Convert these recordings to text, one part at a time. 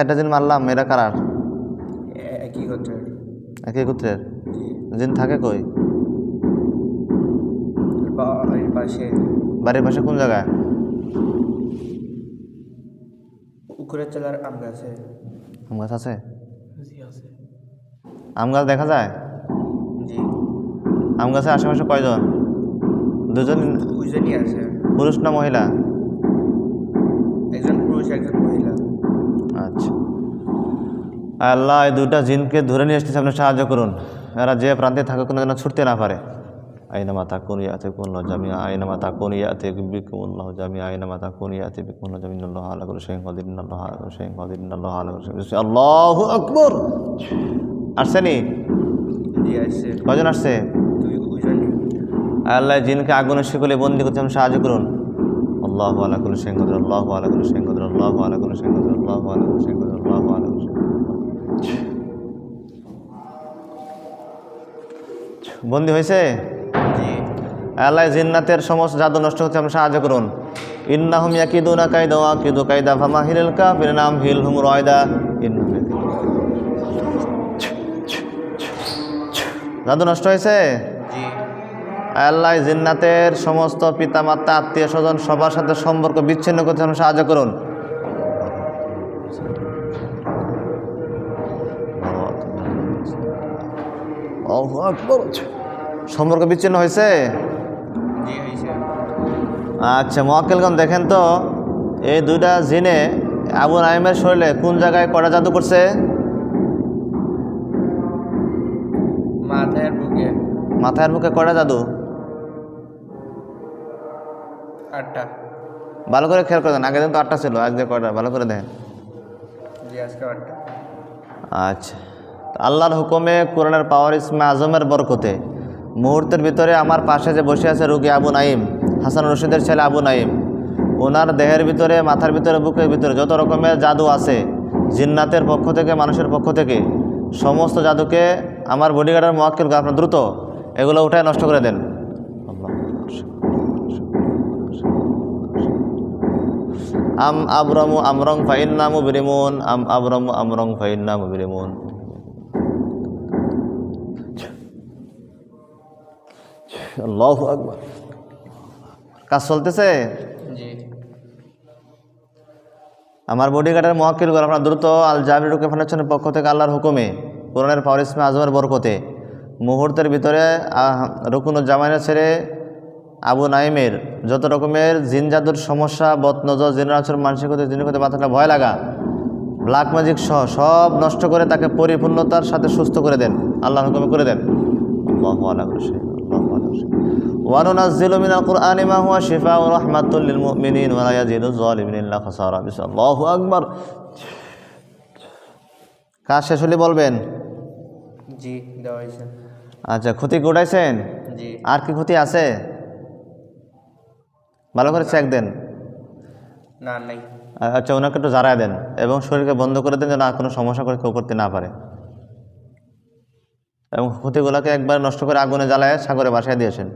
এটা জিন মারলাম, এরা কারার? একই গোত্রের। একই গোত্রের? জিন থাকে কই? বাড়ির পাশে। বাড়ির পাশে কোন জায়গায়? পুকুরের তলার আম গাছে। আম গাছ আছে? জি আছে। আম গাছ দেখা যায়? জি। আম গাছের আশেপাশে কয়জন? দুজন? দুজনই আছে। পুরুষ না মহিলা? একজন পুরুষ একজন মহিলা। আচ্ছা, আল্লাহ এই দুটা জিনকে ধরে নিয়ে এসেছে, আপনি সাহায্য করুন। এরা যে প্রান্তে থাকে কোনো যেন ছুটতে না পারে। আইনামা তাকুন ইয়াতিকুমুল্লাহু জামিআ, আইনামা তাকুন ইয়াতিকুমুল্লাহু জামিআ, আইনামা তাকুন ইয়াতিকুমুল্লাহু জামিআ, ইন্নাল্লাহা আলা কুল্লি শাইইন কাদির, ইন্নাল্লাহা আলা কুল্লি শাইইন কাদির, ইন্নাল্লাহা আলা কুল্লি শাইইন কাদির। আল্লাহু আকবার। আসছেনি? জি আসছে। কয়জন আসছে? দুজনই। আল্লাহ জিনকে আগুনের শিকলে বন্দী করতে আপনি সাহায্য করুন। আল্লাহু আলা কুল্লি শাইইন কাদির, আল্লাহু আলা কুল্লি শাইইন কাদির, আল্লাহু আলা কুল্লি শাইইন কাদির, আল্লাহু আলা কুল্লি শাইইন কাদির, আল্লাহু আলা কুল্লি শাইইন কাদির। বন্দী হয়েছে? জি। আল্লাহ জিন্নাতের সমস্ত জাদু নষ্ট হচ্ছে, আপনি সাহায্য করুন। ইন্নাহুম ইয়াকিদুনা কায়দা ওয়া আকিদু কায়দা ফামাহিলিল কাফিরিনা আমহিলহুম রায়দা। জাদু নষ্ট হয়েছে? জি। আল্লাহ জিন্নাতের সমস্ত পিতামাতা আত্মীয় স্বজন সবার সাথে সম্পর্ক বিচ্ছিন্ন করতে আপনি সাহায্য করুন। সম্পর্ক বিচ্ছিন্ন হয়েছে? জি হয়েছে। আচ্ছা মুয়াক্কিলগণ দেখেন তো, এই দুইটা জিনে আবু নাঈমের শরীরে কোন জায়গায় কড়া জাদু করছে? মাথার বুকে। মাথার বুকে কড়া জাদু? 8টা। ভালো করে খেয়াল করে দেন, আগের দিন তো 8টা ছিল, আজকে কয়টা ভালো করে দেখেন। জি আজকে 8টা। আচ্ছা, আল্লাহর হুকুমে কোরআনের পাওয়ার ইসমে আজমের বরকতে মুহূর্তের ভিতরে আমার পাশে যে বসে আছে রোগী আবু নাঈম, হাসান রশিদের ছেলে আবু নাঈম, ওনার দেহের ভিতরে, মাথার ভিতরে, বুকের ভিতরে যত রকমের জাদু আছে জিন্নাতের পক্ষ থেকে, মানুষের পক্ষ থেকে, সমস্ত জাদুকে আমার বডিগার্ডের মুয়াক্কিল আপনার দ্রুত এগুলো উঠায় নষ্ট করে দেন। আম আবরামু আমরং ফাইন্না মুবরিমুন, আম আবরামু আমরং ফাইন্না মুবরিমুন। আল্লাহু আকবার। কাজ চলতেছে? জি। আমার বডিগার্ডের মুয়াক্কিল আপনার দ্রুত আল জাবির রুকে ফাউন্ডেশনের পক্ষ থেকে আল্লাহর হুকুমে কোরআনের পাওয়ার ইসমে আজমের বরকতে মুহূর্তের ভিতরে রুকুনুজ্জামানের ছেড়ে আবু নাঈমের যত রকমের জিন জাদুর সমস্যা, বদনজর, জিনের আচরণ, মানসিকতা, জিনিকতে মাথাটা ভয় লাগা, ব্ল্যাক ম্যাজিক সহ সব নষ্ট করে তাকে পরিপূর্ণতার সাথে সুস্থ করে দেন, আল্লাহর হুকুমে করে দেন। আল্লাহু আলা কুল্লি শাইইন, আল্লাহু আলা কুল্লি শাইইন। ওয়া নুনাজ্জিলু মিনাল কুরআনি মা হুয়া শিফাa'un ওয়া রাহমাতুল লিল মুমিনিন ওয়া লা ইয়াজিদুয যালিমিনা ইল্লা খাসারা। আল্লাহু আকবার। কাজ শেষ হলে বলবেন। জি দেওয়া হয়েছে। আচ্ছা, ক্ষতি গোটাইছেন? জি। আর কি ক্ষতি আছে? ভালো করে চেক দেন। না নাই। আচ্ছা, ওনাকে একটু জারায় দেন এবং শরীরকে বন্ধ করে দেন যেন আর কোনো সমস্যা করে কেউ করতে না পারে, এবং ক্ষতিগুলোকে একবার নষ্ট করে আগুনে জ্বালায় সাগরে ভাসায় দিয়েছেন।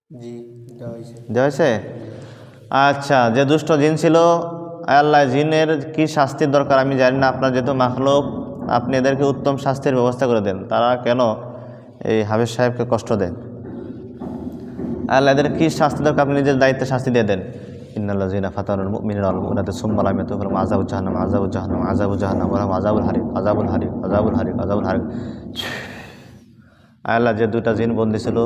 জি দেওয়া হয়েছে। দেওয়া হয়েছে? আচ্ছা, যে দুষ্ট জিন ছিল, আল্লাহ জিনের কি শাস্তির দরকার আমি জানি না, আপনার যেহেতু মাখলুক আপনি এদেরকে উত্তম শাস্তির ব্যবস্থা করে দেন। তারা কেন এই হাফেজ সাহেবকে কষ্ট দেন? আল্লাহ এদের কী শাস্তি দরকার আপনি নিজের দায়িত্বে শাস্তি দিয়ে দেন। ইন্নাল্লাযীনা ফাতানুল মুমিনিনা ওয়াল মুমিনাতি সুম্মা লাম ইয়াতুবু ফালাহুম আযাবুজ জাহান্নাম, আযাবুজ জাহান্নাম, আযাবুজ জাহান্নাম ওয়া লাহুম আযাবুল হারিক, আযাবুল হারিক, আযাবুল হারিক, আযাবুল হারিক। আল্লাহ যে দুটা জিন বন্দী ছিল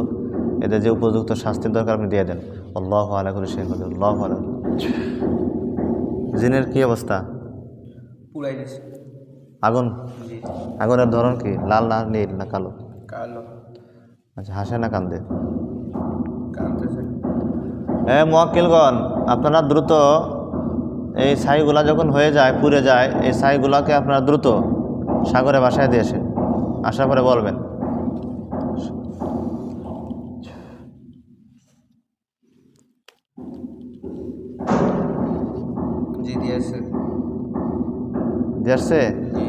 এদের যে উপযুক্ত শাস্তির দরকার আপনি দিয়ে দেন। আল্লাহু আলা কুল্লি শাইইন কাদির, আল্লাহু আলা। জিনের কি অবস্থা? পুরাই দিছে। আগুন? জি। আগুনের ধরন কি? লাল না নীল না কালো? কালো। আচ্ছা, হাসে না কান্দে? কাঁদতেছে। মুয়াক্কিলগণ আপনারা দ্রুত এই ছাইগুলা যখন হয়ে যায়, পুড়ে যায়, এই ছাইগুলাকে আপনারা দ্রুত সাগরে ভাসায় দিয়েছেন। আসার পরে বলবেন। জি দিয়েছে। দিয়েছে? জি।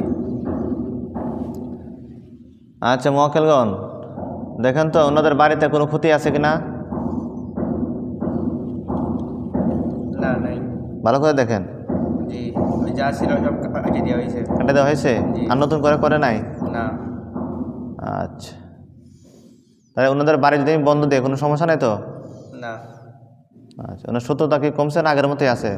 আচ্ছা মুয়াক্কিলগণ দেখেন তো ওনাদের বাড়িতে কোনো ক্ষতি আছে কিনা? না নাই ভালো করে দেখেন। জি ওই যা ছিল সব কাটে দেওয়া হয়েছে। কেটে দেওয়া হয়েছে? জি। আর নতুন করে করে নাই? না আচ্ছা, তাহলে ওনাদের বাড়ি যদি আমি বন্ধ দিই কোনো সমস্যা নেই তো? না আচ্ছা, ওনার সত্যতা কি কমছে না আগের মতোই আছে?